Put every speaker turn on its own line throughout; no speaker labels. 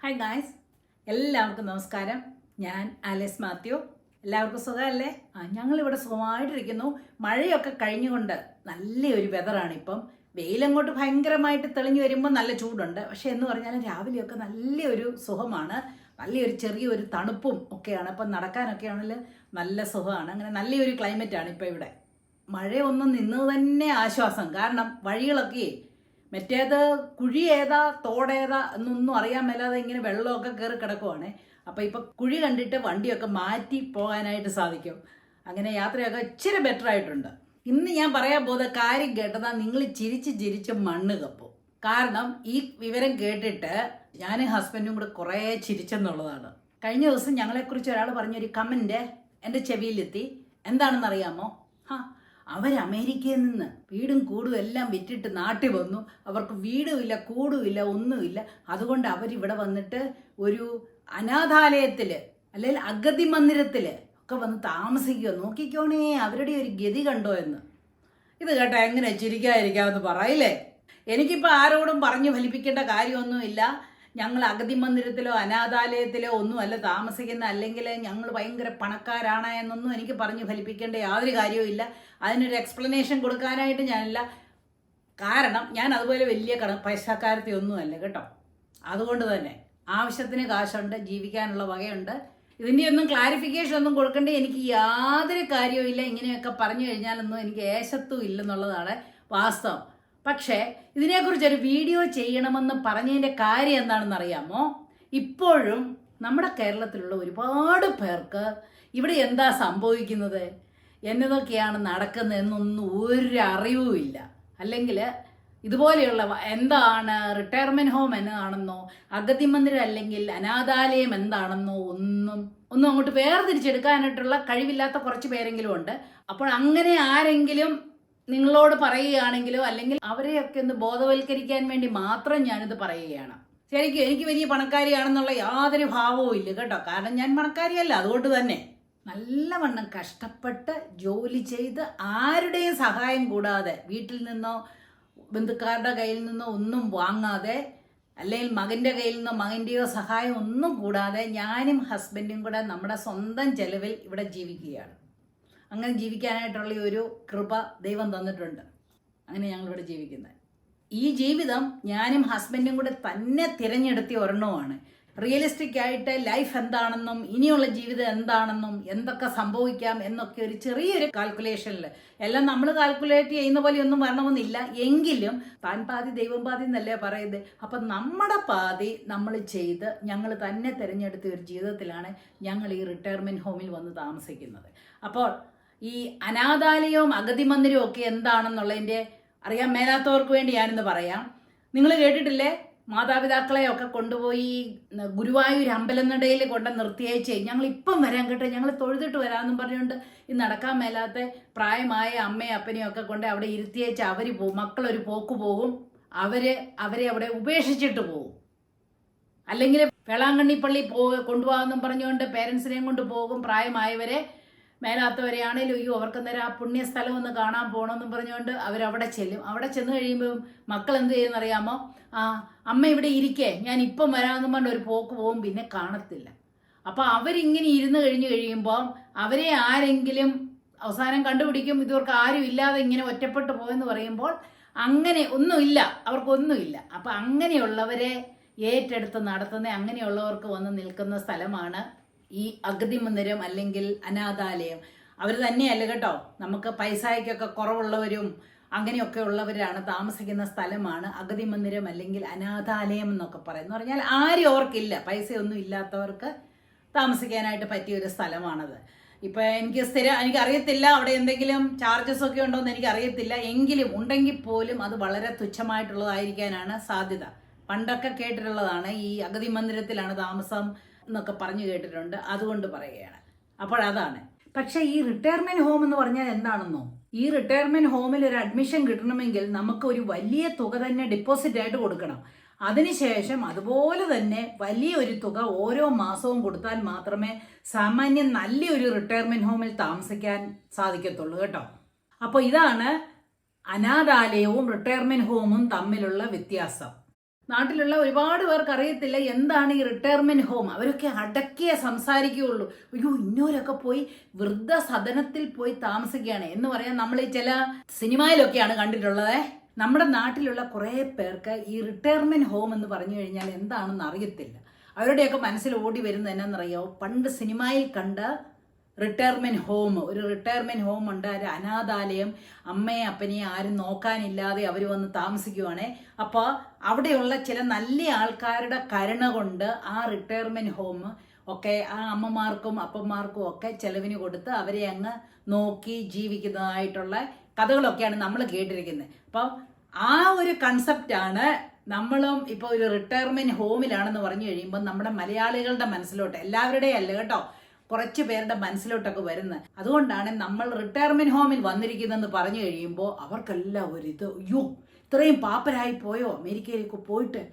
Hi guys, എല്ലാവർക്കും നമസ്കാരം. ഞാൻ ആലിസ് മാത്യു. എല്ലാവർക്കും സുഖമല്ലേ? ഞങ്ങളിവിടെ സുഖമായിട്ടിരിക്കുന്നു. മഴയൊക്കെ കഴിഞ്ഞുകൊണ്ട് നല്ലൊരു വെതറാണ് ഇപ്പം. വെയിലങ്ങോട്ട് ഭയങ്കരമായിട്ട് തെളിഞ്ഞു വരുമ്പോൾ നല്ല ചൂടുണ്ട്. പക്ഷെ എന്ന് പറഞ്ഞാലും രാവിലെയൊക്കെ നല്ലൊരു സുഖമാണ്. നല്ലൊരു ചെറിയൊരു തണുപ്പും ഒക്കെയാണ്. അപ്പം നടക്കാനൊക്കെ ആണെങ്കിൽ നല്ല സുഖമാണ്. അങ്ങനെ നല്ലൊരു ക്ലൈമറ്റാണ് ഇപ്പം ഇവിടെ. മഴയൊന്നും നിന്ന് തന്നെ ആശ്വാസം. കാരണം വഴികളൊക്കെ മറ്റേത് കുഴി ഏതാ തോടേതാ എന്നൊന്നും അറിയാൻ മേലാതെ ഇങ്ങനെ വെള്ളമൊക്കെ കയറി കിടക്കുവാണ്. അപ്പോൾ ഇപ്പം കുഴി കണ്ടിട്ട് വണ്ടിയൊക്കെ മാറ്റി പോകാനായിട്ട് സാധിക്കും. അങ്ങനെ യാത്രയൊക്കെ ഇച്ചിരി ബെറ്റർ ആയിട്ടുണ്ട്. ഇന്ന് ഞാൻ പറയാൻ പോകുന്ന കാര്യം കേട്ടതാ നിങ്ങൾ ചിരിച്ച് മണ്ണ് കപ്പും. കാരണം ഈ വിവരം കേട്ടിട്ട് ഞാനും ഹസ്ബൻഡും കൂടെ കുറേ ചിരിച്ചെന്നുള്ളതാണ്. കഴിഞ്ഞ ദിവസം ഞങ്ങളെക്കുറിച്ച് ഒരാൾ പറഞ്ഞൊരു കമൻറ്റ് എൻ്റെ ചെവിയിലെത്തി. എന്താണെന്ന് അറിയാമോ? അവർ അമേരിക്കയിൽ നിന്ന് വീടും കൂടും എല്ലാം വിറ്റിട്ട് നാട്ടിൽ വന്നു. അവർക്ക് വീടുമില്ല, കൂടുമില്ല, ഒന്നുമില്ല. അതുകൊണ്ട് അവരിവിടെ വന്നിട്ട് ഒരു അനാഥാലയത്തിൽ അല്ലെങ്കിൽ അഗതി മന്ദിരത്തിൽ ഒക്കെ വന്ന് താമസിക്കുക. നോക്കിക്കോണേ അവരുടെ ഒരു ഗതി കണ്ടോ എന്ന്. ഇത് കേട്ടോ എങ്ങനെ ചിരിക്കാതിരിക്കാമെന്ന് പറയില്ലേ? എനിക്കിപ്പോൾ ആരോടും പറഞ്ഞു ഫലിപ്പിക്കേണ്ട കാര്യമൊന്നുമില്ല. ഞങ്ങൾ അഗതി മന്ദിരത്തിലോ അനാഥാലയത്തിലോ ഒന്നുമല്ല താമസിക്കുന്ന, അല്ലെങ്കിൽ ഞങ്ങൾ ഭയങ്കര പണക്കാരാണ് എന്നൊന്നും എനിക്ക് പറഞ്ഞു ഫലിപ്പിക്കേണ്ട യാതൊരു കാര്യവും ഇല്ല. അതിനൊരു എക്സ്പ്ലനേഷൻ കൊടുക്കാനായിട്ട് ഞാനില്ല. കാരണം ഞാൻ അതുപോലെ വലിയ പൈസക്കാരത്തെ ഒന്നുമല്ല കേട്ടോ. അതുകൊണ്ട് തന്നെ ആവശ്യത്തിന് കാശുണ്ട്, ജീവിക്കാനുള്ള വകയുണ്ട്. ഇതിൻ്റെ ഒന്നും ക്ലാരിഫിക്കേഷൻ ഒന്നും കൊടുക്കേണ്ട എനിക്ക് യാതൊരു കാര്യവും ഇല്ല. ഇങ്ങനെയൊക്കെ പറഞ്ഞു കഴിഞ്ഞാലൊന്നും എനിക്ക് ഏശത്വം ഇല്ലെന്നുള്ളതാണ് വാസ്തവം. പക്ഷേ ഇതിനെക്കുറിച്ചൊരു വീഡിയോ ചെയ്യണമെന്ന് പറഞ്ഞതിൻ്റെ കാര്യം എന്താണെന്ന് അറിയാമോ? ഇപ്പോഴും നമ്മുടെ കേരളത്തിലുള്ള ഒരുപാട് പേർക്ക് ഇവിടെ എന്താ സംഭവിക്കുന്നത്, എന്നതൊക്കെയാണ് നടക്കുന്നതെന്നൊന്നും ഒരു അറിവുമില്ല. അല്ലെങ്കിൽ ഇതുപോലെയുള്ള എന്താണ് റിട്ടയർമെൻറ്റ് ഹോം എന്താണെന്നോ അഗതി മന്ദിരം അല്ലെങ്കിൽ അനാഥാലയം എന്താണെന്നോ ഒന്നും അങ്ങോട്ട് വേർതിരിച്ചെടുക്കാനായിട്ടുള്ള കഴിവില്ലാത്ത കുറച്ച് പേരെങ്കിലും ഉണ്ട്. അപ്പോൾ അങ്ങനെ ആരെങ്കിലും നിങ്ങളോട് പറയുകയാണെങ്കിലോ അല്ലെങ്കിൽ അവരെയൊക്കെ ഒന്ന് ബോധവൽക്കരിക്കാൻ വേണ്ടി മാത്രം ഞാനിത് പറയുകയാണ്. ശരിക്കും എനിക്ക് വലിയ പണക്കാരിയാണെന്നുള്ള യാതൊരു ഭാവവും ഇല്ല കേട്ടോ. കാരണം ഞാൻ പണക്കാരിയല്ല. അതുകൊണ്ട് തന്നെ നല്ലവണ്ണം കഷ്ടപ്പെട്ട് ജോലി ചെയ്ത് ആരുടെയും സഹായം കൂടാതെ, വീട്ടിൽ നിന്നോ ബന്ധുക്കാരുടെ കയ്യിൽ നിന്നോ ഒന്നും വാങ്ങാതെ, അല്ലെങ്കിൽ മകൻ്റെ കയ്യിൽ നിന്നോ മകൻ്റെയോ സഹായം ഒന്നും കൂടാതെ ഞാനും ഹസ്ബൻഡും കൂടെ നമ്മുടെ സ്വന്തം ചെലവിൽ ഇവിടെ ജീവിക്കുകയാണ്. അങ്ങനെ ജീവിക്കാനായിട്ടുള്ള ഒരു കൃപ ദൈവം തന്നിട്ടുണ്ട്. അങ്ങനെ ഞങ്ങളിവിടെ ജീവിക്കുന്നത്. ഈ ജീവിതം ഞാനും ഹസ്ബൻഡും കൂടെ തന്നെ തിരഞ്ഞെടുത്തിയ ഒരെണ്ണമാണ്. റിയലിസ്റ്റിക് ആയിട്ട് ലൈഫ് എന്താണെന്നും ഇനിയുള്ള ജീവിതം എന്താണെന്നും എന്തൊക്കെ സംഭവിക്കാം എന്നൊക്കെ ഒരു ചെറിയൊരു കാൽക്കുലേഷനിൽ, എല്ലാം നമ്മൾ കാൽക്കുലേറ്റ് ചെയ്യുന്ന പോലെ ഒന്നും വരണമെന്നില്ല. എങ്കിലും താൻ പാതി ദൈവം പാതി എന്നല്ലേ പറയുന്നത്. അപ്പം നമ്മുടെ പാതി നമ്മൾ ചെയ്ത് ഞങ്ങൾ തന്നെ തിരഞ്ഞെടുത്ത ഒരു ജീവിതത്തിലാണ് ഞങ്ങൾ ഈ റിട്ടയർമെൻറ്റ് ഹോമിൽ വന്ന് താമസിക്കുന്നത്. അപ്പോൾ ഈ അനാഥാലയവും അഗതി മന്ദിരവും ഒക്കെ എന്താണെന്നുള്ളതിൻ്റെ അറിയാൻ മേലാത്തവർക്ക് വേണ്ടി ഞാനിന്ന് പറയാം. നിങ്ങൾ കേട്ടിട്ടില്ലേ, മാതാപിതാക്കളെ ഒക്കെ കൊണ്ടുപോയി ഗുരുവായൂർ അമ്പലനടയിൽ കൊണ്ട് നിർത്തിയയച്ച് ഞങ്ങളിപ്പം വരാൻ കേട്ടോ, ഞങ്ങൾ തൊഴുതിട്ട് വരാമെന്നും പറഞ്ഞുകൊണ്ട് ഈ നടക്കാൻ മേലാത്ത പ്രായമായ അമ്മയും അപ്പനെയും ഒക്കെ കൊണ്ട് അവിടെ ഇരുത്തിയയച്ച് അവർ പോകും. മക്കളൊരു പോക്ക് പോകും. അവരെ അവിടെ ഉപേക്ഷിച്ചിട്ട് പോകും. അല്ലെങ്കിൽ വേളാങ്കണ്ണി പള്ളി കൊണ്ടുപോകാമെന്നും പറഞ്ഞുകൊണ്ട് പേരൻസിനെയും കൊണ്ട് പോകും. പ്രായമായവരെ, മേലാത്തവരെയാണേലും അയ്യോ അവർക്ക് നേരം ആ പുണ്യസ്ഥലം ഒന്ന് കാണാൻ പോകണമെന്നും പറഞ്ഞുകൊണ്ട് അവരവിടെ ചെല്ലും. അവിടെ ചെന്ന് കഴിയുമ്പോൾ മക്കൾ എന്ത് ചെയ്യുമെന്നറിയാമോ? അമ്മ ഇവിടെ ഇരിക്കേ, ഞാൻ ഇപ്പം വരാമെന്നും പറഞ്ഞ് ഒരു പോക്ക് പോകും, പിന്നെ കാണത്തില്ല. അപ്പോൾ അവരിങ്ങനെ ഇരുന്ന് കഴിയുമ്പോൾ അവരെ ആരെങ്കിലും അവസാനം കണ്ടുപിടിക്കും. ഇവർക്ക് ആരും ഇല്ലാതെ ഇങ്ങനെ ഒറ്റപ്പെട്ടു പോയെന്ന് പറയുമ്പോൾ അങ്ങനെ ഒന്നുമില്ല, അവർക്കൊന്നുമില്ല. അപ്പം അങ്ങനെയുള്ളവരെ ഏറ്റെടുത്ത് നടത്തുന്ന, അങ്ങനെയുള്ളവർക്ക് വന്ന് നിൽക്കുന്ന സ്ഥലമാണ് ഈ അഗതി മന്ദിരം അല്ലെങ്കിൽ അനാഥാലയം. അവർ തന്നെയല്ല കേട്ടോ, നമുക്ക് പൈസയ്ക്കൊക്കെ കുറവുള്ളവരും അങ്ങനെയൊക്കെ ഉള്ളവരാണ് താമസിക്കുന്ന സ്ഥലമാണ് അഗതി മന്ദിരം അല്ലെങ്കിൽ അനാഥാലയം എന്നൊക്കെ പറയുന്നത്. പറഞ്ഞാൽ ആരും ഓർക്കില്ല, പൈസയൊന്നും ഇല്ലാത്തവർക്ക് താമസിക്കാനായിട്ട് പറ്റിയൊരു സ്ഥലമാണത്. ഇപ്പം എനിക്കറിയത്തില്ല അവിടെ എന്തെങ്കിലും ചാർജസ് ഒക്കെ ഉണ്ടോ എന്ന് എനിക്കറിയത്തില്ല. എങ്കിലും ഉണ്ടെങ്കിൽ പോലും അത് വളരെ തുച്ഛമായിട്ടുള്ളതായിരിക്കാനാണ് സാധ്യത. പണ്ടൊക്കെ കേട്ടിട്ടുള്ളതാണ് ഈ അഗതി മന്ദിരത്തിലാണ് താമസം എന്നൊക്കെ പറഞ്ഞു കേട്ടിട്ടുണ്ട്. അതുകൊണ്ട് പറയുകയാണ്. അപ്പോൾ അതാണ്. പക്ഷേ ഈ റിട്ടയർമെൻറ്റ് ഹോം എന്ന് പറഞ്ഞാൽ എന്താണെന്നോ? ഈ റിട്ടയർമെൻറ്റ് ഹോമിൽ ഒരു അഡ്മിഷൻ കിട്ടണമെങ്കിൽ നമുക്ക് ഒരു വലിയ തുക തന്നെ ഡെപ്പോസിറ്റ് ആയിട്ട് കൊടുക്കണം. അതിനുശേഷം അതുപോലെ തന്നെ വലിയൊരു തുക ഓരോ മാസവും കൊടുത്താൽ മാത്രമേ സാമാന്യം നല്ലൊരു റിട്ടയർമെൻറ്റ് ഹോമിൽ താമസിക്കാൻ സാധിക്കത്തുള്ളൂ കേട്ടോ. അപ്പോൾ ഇതാണ് അനാഥാലയവും റിട്ടയർമെൻറ്റ് ഹോമും തമ്മിലുള്ള വ്യത്യാസം. നാട്ടിലുള്ള ഒരുപാട് പേർക്ക് അറിയത്തില്ല എന്താണ് ഈ റിട്ടയർമെന്റ് ഹോം. അവരൊക്കെ അടക്കിയേ സംസാരിക്കുകയുള്ളൂ. അയ്യോ, ഇന്നോരൊക്കെ പോയി വൃദ്ധസദനത്തിൽ പോയി താമസിക്കുകയാണ് എന്ന് പറയാൻ നമ്മൾ ഈ ചില സിനിമയിലൊക്കെയാണ് കണ്ടിട്ടുള്ളത്. നമ്മുടെ നാട്ടിലുള്ള കുറേ പേർക്ക് ഈ റിട്ടയർമെന്റ് ഹോം എന്ന് പറഞ്ഞു കഴിഞ്ഞാൽ എന്താണെന്ന് അറിയത്തില്ല. അവരുടെയൊക്കെ മനസ്സിൽ ഓടി വരുന്നത് എന്നാണെന്നറിയോ, പണ്ട് സിനിമയിൽ കണ്ട റിട്ടയർമെന്റ് ഹോം. ഒരു റിട്ടയർമെന്റ് ഹോം ഉണ്ട്, ഒരു അനാഥാലയം. അമ്മയെ അപ്പനെയും ആരും നോക്കാനില്ലാതെ അവർ വന്ന് താമസിക്കുവാണേ. അപ്പോൾ അവിടെയുള്ള ചില നല്ല ആൾക്കാരുടെ കരുണ കൊണ്ട് ആ റിട്ടയർമെന്റ് ഹോം ഒക്കെ ആ അമ്മമാർക്കും അപ്പന്മാർക്കും ഒക്കെ ചെലവിന് കൊടുത്ത് അവരെ അങ്ങ് നോക്കി ജീവിക്കുന്നതായിട്ടുള്ള കഥകളൊക്കെയാണ് നമ്മൾ കേട്ടിരിക്കുന്നത്. അപ്പം ആ ഒരു കൺസെപ്റ്റാണ് നമ്മളും ഇപ്പോൾ ഒരു റിട്ടയർമെന്റ് ഹോമിലാണെന്ന് പറഞ്ഞു കഴിയുമ്പോൾ നമ്മുടെ മലയാളികളുടെ മനസ്സിലോട്ട്, എല്ലാവരുടെയും അല്ല കേട്ടോ, കുറച്ച് പേരുടെ മനസ്സിലോട്ടൊക്കെ വരുന്നത്. അതുകൊണ്ടാണ് നമ്മൾ റിട്ടയർമെന്റ് ഹോമിൽ വന്നിരിക്കുന്നതെന്ന് പറഞ്ഞു കഴിയുമ്പോൾ അവർക്കെല്ലാം ഒരിത്, അയ്യോ ഇത്രയും പാപ്പരായി പോയോ, അമേരിക്കയിലേക്ക് പോയിട്ട്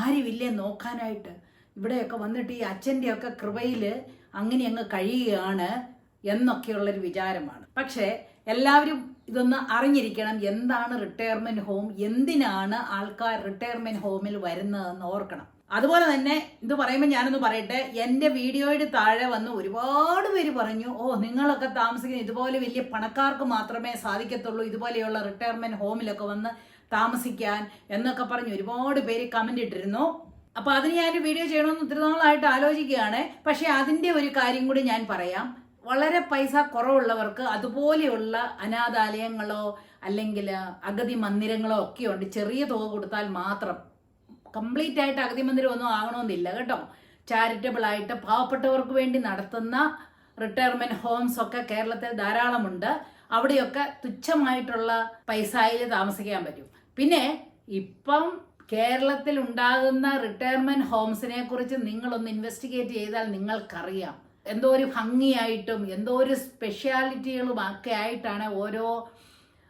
ആരുമില്ലേ നോക്കാനായിട്ട്, ഇവിടെയൊക്കെ വന്നിട്ട് ഈ അച്ഛൻ്റെയൊക്കെ കൃപയിൽ അങ്ങനെ അങ്ങ് കഴിയുകയാണ് എന്നൊക്കെയുള്ളൊരു വിചാരമാണ്. പക്ഷേ എല്ലാവരും ഇതൊന്ന് അറിഞ്ഞിരിക്കണം, എന്താണ് റിട്ടയർമെന്റ് ഹോം, എന്തിനാണ് ആൾക്കാർ റിട്ടയർമെന്റ് ഹോമിൽ വരുന്നതെന്ന് ഓർക്കണം. അതുപോലെ തന്നെ ഇത് പറയുമ്പോൾ ഞാനൊന്ന് പറയട്ടെ, എൻ്റെ വീഡിയോയുടെ താഴെ വന്ന് ഒരുപാട് പേര് പറഞ്ഞു, ഓ നിങ്ങളൊക്കെ താമസിക്കുന്ന ഇതുപോലെ വലിയ പണക്കാർക്ക് മാത്രമേ സാധിക്കത്തുള്ളൂ ഇതുപോലെയുള്ള റിട്ടയർമെന്റ് ഹോമിലൊക്കെ വന്ന് താമസിക്കാൻ എന്നൊക്കെ പറഞ്ഞ് ഒരുപാട് പേര് കമന്റ് ഇട്ടിരുന്നു. അപ്പോൾ അതിന് ഞാനൊരു വീഡിയോ ചെയ്യണമെന്ന് ഒത്തിരി നാളായിട്ട് ആലോചിക്കുകയാണ്. പക്ഷേ അതിൻ്റെ ഒരു കാര്യം കൂടി ഞാൻ പറയാം. വളരെ പൈസ കുറവുള്ളവർക്ക് അതുപോലെയുള്ള അനാഥാലയങ്ങളോ അല്ലെങ്കിൽ അഗതി മന്ദിരങ്ങളോ ഒക്കെ ഉണ്ട്. ചെറിയ തുക കൊടുത്താൽ മാത്രം, കംപ്ലീറ്റ് ആയിട്ട് അഗതി മന്ദിരം ഒന്നും ആകണമെന്നില്ല കേട്ടോ. ചാരിറ്റബിൾ ആയിട്ട് പാവപ്പെട്ടവർക്ക് വേണ്ടി നടത്തുന്ന റിട്ടയർമെന്റ് ഹോംസ് ഒക്കെ കേരളത്തിൽ ധാരാളമുണ്ട്. അവിടെയൊക്കെ തുച്ഛമായിട്ടുള്ള പൈസയിൽ താമസിക്കാൻ പറ്റും. പിന്നെ ഇപ്പം കേരളത്തിൽ ഉണ്ടാകുന്ന റിട്ടയർമെന്റ് ഹോംസിനെ കുറിച്ച് നിങ്ങളൊന്ന് ഇൻവെസ്റ്റിഗേറ്റ് ചെയ്താൽ നിങ്ങൾക്കറിയാം എന്തോ ഒരു ഭംഗിയായിട്ടും എന്തോ ഒരു സ്പെഷ്യാലിറ്റികളും ഒക്കെ ആയിട്ടാണ് ഓരോ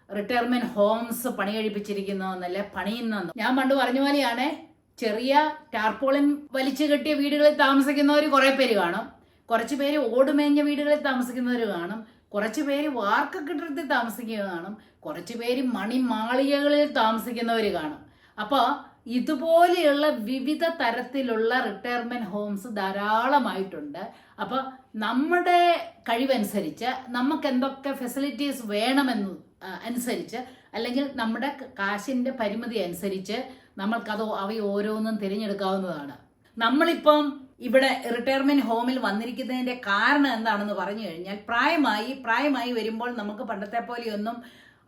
റിട്ടയർമെന്റ് ഹോംസ് പണി കഴിപ്പിച്ചിരിക്കുന്നതെന്നല്ലേ പണിയുന്നതെന്ന്. ഞാൻ പണ്ട് പറഞ്ഞ പോലെയാണ്, ചെറിയ ടാർപോളിൻ വലിച്ചു കെട്ടിയ വീടുകളിൽ താമസിക്കുന്നവർ കുറേ പേര് കാണും, കുറച്ച് പേര് ഓടുമേഞ്ഞ വീടുകളിൽ താമസിക്കുന്നവർ കാണും, കുറച്ച് പേര് വാർക്ക കെട്ടിടത്തിൽ താമസിക്കുന്നത് കാണും, കുറച്ച് പേര് മണിമാളികകളിൽ താമസിക്കുന്നവർ കാണും. അപ്പോൾ ഇതുപോലെയുള്ള വിവിധ തരത്തിലുള്ള റിട്ടയർമെന്റ് ഹോംസ് ധാരാളമായിട്ടുണ്ട്. അപ്പോൾ നമ്മുടെ കഴിവനുസരിച്ച് നമുക്ക് എന്തൊക്കെ ഫെസിലിറ്റീസ് വേണമെന്ന് അനുസരിച്ച്, അല്ലെങ്കിൽ നമ്മുടെ കാശിൻ്റെ പരിമിതി അനുസരിച്ച് നമ്മൾക്കത് ഓരോന്നും തിരഞ്ഞെടുക്കാവുന്നതാണ്. നമ്മളിപ്പം ഇവിടെ റിട്ടയർമെന്റ് ഹോമിൽ വന്നിരിക്കുന്നതിൻ്റെ കാരണം എന്താണെന്ന് പറഞ്ഞു കഴിഞ്ഞാൽ, പ്രായമായി വരുമ്പോൾ നമുക്ക് പണ്ടത്തെ പോലെയൊന്നും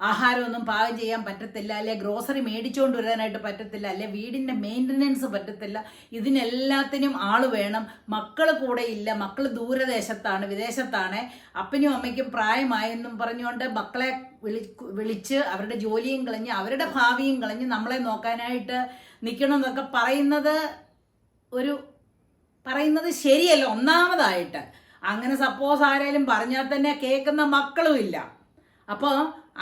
ആഹാരമൊന്നും പാകം ചെയ്യാൻ പറ്റത്തില്ല, അല്ലെ ഗ്രോസറി മേടിച്ചുകൊണ്ട് വരാനായിട്ട് പറ്റത്തില്ല, അല്ലെ വീടിൻ്റെ മെയിൻ്റനൻസ് പറ്റത്തില്ല. ഇതിനെല്ലാത്തിനും ആൾ വേണം. മക്കൾ കൂടെ ഇല്ല, മക്കൾ ദൂരദേശത്താണ്, വിദേശത്താണ്. അപ്പനും അമ്മയ്ക്കും പ്രായമായെന്നും പറഞ്ഞുകൊണ്ട് മക്കളെ വിളിച്ച് അവരുടെ ജോലിയും കളഞ്ഞ് അവരുടെ ഭാവിയും കളഞ്ഞ് നമ്മളെ നോക്കാനായിട്ട് നിൽക്കണമെന്നൊക്കെ പറയുന്നത് ശരിയല്ല. ഒന്നാമതായിട്ട് അങ്ങനെ സപ്പോസ് ആരെങ്കിലും പറഞ്ഞാൽ തന്നെ കേൾക്കുന്ന മക്കളും ഇല്ല. അപ്പോൾ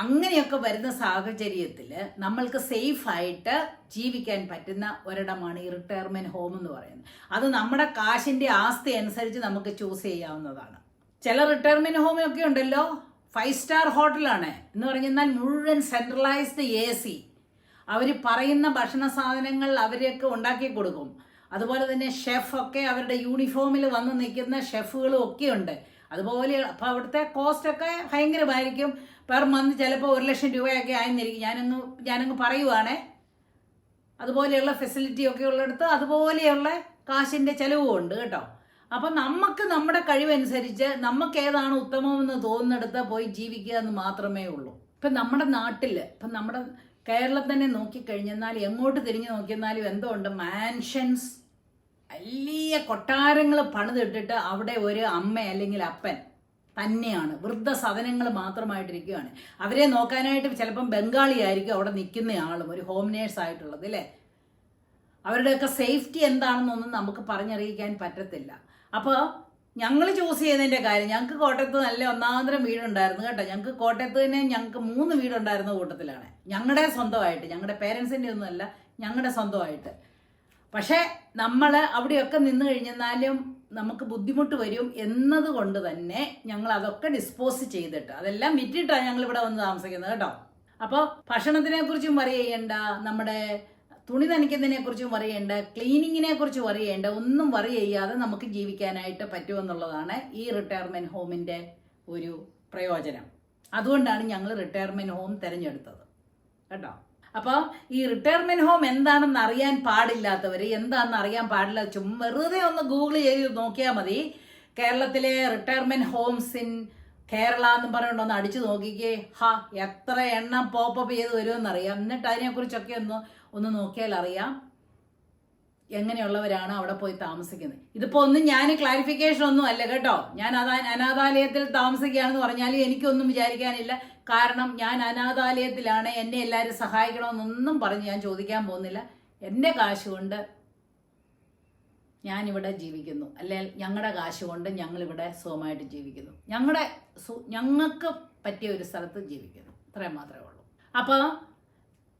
അങ്ങനെയൊക്കെ വരുന്ന സാഹചര്യത്തിൽ നമ്മൾക്ക് സേഫായിട്ട് ജീവിക്കാൻ പറ്റുന്ന ഒരിടമാണ് ഈ റിട്ടയർമെന്റ് ഹോം എന്ന് പറയുന്നത്. അത് നമ്മുടെ കാശിൻ്റെ ആസ്തി അനുസരിച്ച് നമുക്ക് ചൂസ് ചെയ്യാവുന്നതാണ്. ചില റിട്ടയർമെന്റ് ഹോമൊക്കെ ഉണ്ടല്ലോ 5 സ്റ്റാർ ഹോട്ടലാണ് എന്ന് പറഞ്ഞാൽ മുഴുവൻ സെൻട്രലൈസ്ഡ് AC. അവർ പറയുന്ന ഭക്ഷണ സാധനങ്ങൾ അവരൊക്കെ ഉണ്ടാക്കി കൊടുക്കും. അതുപോലെ തന്നെ ഷെഫൊക്കെ അവരുടെ യൂണിഫോമിൽ വന്ന് നിൽക്കുന്ന ഷെഫുകളും ഒക്കെ ഉണ്ട്. അതുപോലെ അപ്പോൾ അവിടുത്തെ കോസ്റ്റൊക്കെ ഭയങ്കരമായിരിക്കും. പെർ മന്ത് ചിലപ്പോൾ 1 ലക്ഷം രൂപയൊക്കെ ആയിരുന്നിരിക്കും. ഞാനങ്ങ് പറയുവാണേ. അതുപോലെയുള്ള ഫെസിലിറ്റി ഒക്കെ ഉള്ളിടത്ത് അതുപോലെയുള്ള കാശിൻ്റെ ചിലവും ഉണ്ട് കേട്ടോ. അപ്പം നമുക്ക് നമ്മുടെ കഴിവനുസരിച്ച് നമുക്ക് ഏതാണ് ഉത്തമമെന്ന് തോന്നുന്നിടത്ത് പോയി ജീവിക്കുക എന്ന് മാത്രമേ ഉള്ളൂ. ഇപ്പം നമ്മുടെ നാട്ടിൽ, ഇപ്പം നമ്മുടെ കേരളത്തിൽ തന്നെ നോക്കിക്കഴിഞ്ഞാൽ എങ്ങോട്ട് തിരിഞ്ഞു നോക്കിയെന്നാലും എന്തോ ഉണ്ട്, മാൻഷൻസ്, വലിയ കൊട്ടാരങ്ങൾ പണിതിട്ടിട്ട് അവിടെ ഒരു അമ്മ അല്ലെങ്കിൽ അപ്പൻ തന്നെയാണ്, വൃദ്ധസദനങ്ങൾ മാത്രമായിട്ടിരിക്കുകയാണ്. അവരെ നോക്കാനായിട്ട് ചിലപ്പം ബംഗാളി ആയിരിക്കും അവിടെ നിൽക്കുന്ന ആളും, ഒരു ഹോം നേഴ്സ് ആയിട്ടുള്ളത് അല്ലേ. അവരുടെയൊക്കെ സേഫ്റ്റി എന്താണെന്നൊന്നും നമുക്ക് പറഞ്ഞറിയിക്കാൻ പറ്റത്തില്ല. അപ്പോൾ ഞങ്ങൾ ചൂസ് ചെയ്തതിൻ്റെ കാര്യം, ഞങ്ങൾക്ക് കോട്ടയത്ത് നല്ല ഒന്നാന്തരം വീടുണ്ടായിരുന്നു കേട്ടോ. ഞങ്ങൾക്ക് കോട്ടയത്ത് തന്നെ ഞങ്ങൾക്ക് 3 വീടുണ്ടായിരുന്ന കൂട്ടത്തിലാണ്. ഞങ്ങളുടെ സ്വന്തമായിട്ട്, ഞങ്ങളുടെ പേരൻസിൻ്റെ ഒന്നുമല്ല, ഞങ്ങളുടെ സ്വന്തമായിട്ട്. പക്ഷേ നമ്മൾ അവിടെയൊക്കെ നിന്ന് കഴിഞ്ഞാലും നമുക്ക് ബുദ്ധിമുട്ട് വരും എന്നതുകൊണ്ട് തന്നെ ഞങ്ങൾ അതൊക്കെ ഡിസ്പോസ് ചെയ്തിട്ട് അതെല്ലാം വിറ്റിട്ടാണ് ഞങ്ങൾ ഇവിടെ വന്ന് താമസിക്കുന്നത് കേട്ടോ. അപ്പോൾ ഭക്ഷണത്തിനെ കുറിച്ചും പറയേണ്ട, നമ്മുടെ തുണി നനയ്ക്കുന്നതിനെ കുറിച്ചും പറയേണ്ട, ക്ലീനിങ്ങിനെ കുറിച്ച് പറയേണ്ട, ഒന്നും വറി ചെയ്യാതെ നമുക്ക് ജീവിക്കാനായിട്ട് പറ്റുമെന്നുള്ളതാണ് ഈ റിട്ടയർമെന്റ് ഹോമിന്റെ ഒരു പ്രയോജനം. അതുകൊണ്ടാണ് ഞങ്ങൾ റിട്ടയർമെന്റ് ഹോം തിരഞ്ഞെടുത്തത് കേട്ടോ. അപ്പോൾ ഈ റിട്ടയർമെന്റ് ഹോം എന്താണെന്ന് അറിയാൻ പാടില്ലാത്തവർ, എന്താണെന്ന് അറിയാൻ പാടില്ല, വെറുതെ ഒന്ന് ഗൂഗിൾ ചെയ്ത് നോക്കിയാൽ മതി. കേരളത്തിലെ റിട്ടയർമെന്റ് ഹോംസ് ഇൻ കേരള എന്നും പറഞ്ഞുകൊണ്ടൊന്ന് അടിച്ചു നോക്കിക്കേ. എത്ര എണ്ണം പോപ്പപ്പ് ചെയ്ത് വരുമെന്നറിയാം. എന്നിട്ട് അതിനെക്കുറിച്ചൊക്കെ ഒന്ന് നോക്കിയാൽ അറിയാം എങ്ങനെയുള്ളവരാണ് അവിടെ പോയി താമസിക്കുന്നത്. ഇതിപ്പോൾ ഒന്നും ഞാൻ ക്ലാരിഫിക്കേഷൻ ഒന്നും അല്ല കേട്ടോ. ഞാൻ അനാഥാലയത്തിൽ താമസിക്കുകയാണെന്ന് പറഞ്ഞാലും എനിക്കൊന്നും വിചാരിക്കാനില്ല. കാരണം ഞാൻ അനാഥാലയത്തിലാണ്, എന്നെ എല്ലാവരും സഹായിക്കണമെന്നൊന്നും പറഞ്ഞ് ഞാൻ ചോദിക്കാൻ പോകുന്നില്ല. എൻ്റെ കാശ് കൊണ്ട് ഞാനിവിടെ ജീവിക്കുന്നു, അല്ലെങ്കിൽ ഞങ്ങളുടെ കാശ് കൊണ്ട് ഞങ്ങളിവിടെ സുഖമായിട്ട് ജീവിക്കുന്നു, ഞങ്ങൾക്ക് പറ്റിയ ഒരു സ്ഥലത്ത് ജീവിക്കുന്നു. ഇത്രയും മാത്രമേ ഉള്ളൂ. അപ്പോൾ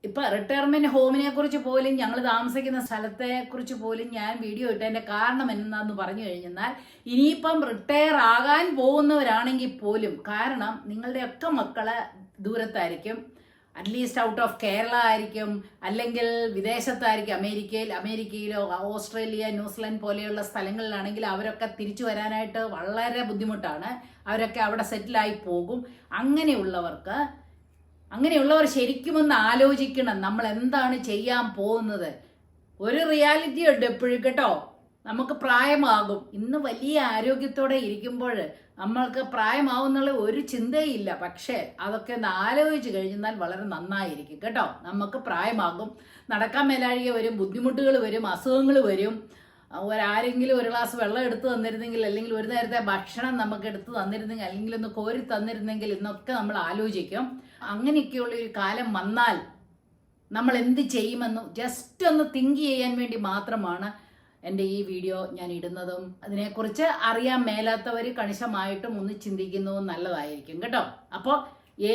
ഇപ്പം റിട്ടയർമെന്റ് ഹോമിനെ കുറിച്ച് പോലും, ഞങ്ങൾ താമസിക്കുന്ന സ്ഥലത്തെ കുറിച്ച് പോലും ഞാൻ വീഡിയോ ഇട്ടതിൻ്റെ കാരണം എന്താണെന്ന് പറഞ്ഞു കഴിഞ്ഞാൽ, ഇനിയിപ്പം റിട്ടയർ ആകാൻ പോകുന്നവരാണെങ്കിൽ പോലും, കാരണം നിങ്ങളുടെയൊക്കെ മക്കള് ദൂരത്തായിരിക്കും, അറ്റ്ലീസ്റ്റ് ഔട്ട് ഓഫ് കേരള ആയിരിക്കും, അല്ലെങ്കിൽ വിദേശത്തായിരിക്കും, അമേരിക്കയിലോ ഓസ്ട്രേലിയ, ന്യൂസിലൻഡ് പോലെയുള്ള സ്ഥലങ്ങളിലാണെങ്കിൽ അവരൊക്കെ തിരിച്ചു വരാനായിട്ട് വളരെ ബുദ്ധിമുട്ടാണ്. അവരൊക്കെ അവിടെ സെറ്റിലായി പോകും. അങ്ങനെയുള്ളവർ ശരിക്കും ഒന്ന് ആലോചിക്കണം, നമ്മൾ എന്താണ് ചെയ്യാൻ പോകുന്നത്. ഒരു റിയാലിറ്റി ഉണ്ട് എപ്പോഴും കേട്ടോ. നമുക്ക് പ്രായമാകും. ഇന്ന് വലിയ ആരോഗ്യത്തോടെ ഇരിക്കുമ്പോൾ നമ്മൾക്ക് പ്രായമാവുന്നുള്ള ഒരു ചിന്തയില്ല. പക്ഷേ അതൊക്കെ ഒന്ന് ആലോചിച്ച് കഴിഞ്ഞാൽ വളരെ നന്നായിരിക്കും കേട്ടോ. നമുക്ക് പ്രായമാകും, നടക്കാൻ മേലാഴിക വരും, ബുദ്ധിമുട്ടുകൾ വരും, അസുഖങ്ങൾ വരും. ആരെങ്കിലും ഒരു ഗ്ലാസ് വെള്ളം എടുത്തു തന്നിരുന്നെങ്കിൽ, അല്ലെങ്കിൽ ഒരു നേരത്തെ ഭക്ഷണം നമുക്ക് എടുത്തു തന്നിരുന്നെങ്കിൽ, അല്ലെങ്കിൽ ഒന്ന് കോരി തന്നിരുന്നെങ്കിൽ എന്നൊക്കെ നമ്മൾ ആലോചിക്കും. അങ്ങനെയൊക്കെയുള്ള ഒരു കാലം വന്നാൽ നമ്മൾ എന്ത് ചെയ്യുമെന്ന് ജസ്റ്റ് ഒന്ന് തിങ്ക് ചെയ്യാൻ വേണ്ടി മാത്രമാണ് എൻ്റെ ഈ വീഡിയോ ഞാൻ ഇടുന്നതും. അതിനെക്കുറിച്ച് അറിയാൻ മേലാത്തവർ കണിശമായിട്ടും ഒന്ന് ചിന്തിക്കുന്നതും നല്ലതായിരിക്കും കേട്ടോ. അപ്പോൾ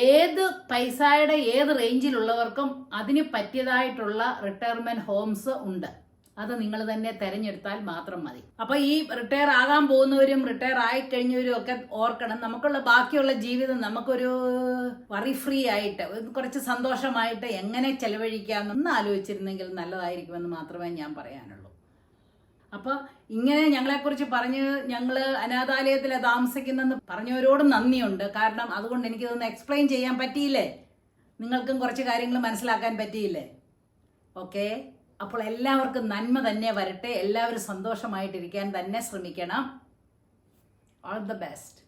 ഏത് പൈസയുടെ ഏത് റേഞ്ചിലുള്ളവർക്കും അതിന് പറ്റിയതായിട്ടുള്ള റിട്ടയർമെന്റ് ഹോംസ് ഉണ്ട്. അത് നിങ്ങൾ തന്നെ തിരഞ്ഞെടുത്താൽ മാത്രം മതി. അപ്പോൾ ഈ റിട്ടയർ ആകാൻ പോകുന്നവരും റിട്ടയർ ആയിക്കഴിഞ്ഞവരും ഒക്കെ ഓർക്കണം, നമുക്കുള്ള ബാക്കിയുള്ള ജീവിതം നമുക്കൊരു വറി ഫ്രീ ആയിട്ട്, കുറച്ച് സന്തോഷമായിട്ട് എങ്ങനെ ചെലവഴിക്കാമെന്ന് ആലോചിച്ചിരുന്നെങ്കിൽ നല്ലതായിരിക്കുമെന്ന് മാത്രമേ ഞാൻ പറയാനുള്ളൂ. അപ്പോൾ ഇങ്ങനെ ഞങ്ങളെക്കുറിച്ച് പറഞ്ഞ്, ഞങ്ങൾ അനാഥാലയത്തിൽ താമസിക്കുന്നെന്ന് പറഞ്ഞവരോട് നന്ദിയുണ്ട്. കാരണം അതുകൊണ്ട് എനിക്കിതൊന്ന് എക്സ്പ്ലെയിൻ ചെയ്യാൻ പറ്റിയില്ലേ, നിങ്ങൾക്കും കുറച്ച് കാര്യങ്ങൾ മനസ്സിലാക്കാൻ പറ്റിയില്ലേ. ഓക്കെ, അപ്പോൾ എല്ലാവർക്കും നന്മ തന്നെ വരട്ടെ. എല്ലാവരും സന്തോഷമായിട്ടിരിക്കാൻ തന്നെ ശ്രമിക്കണം. All the best.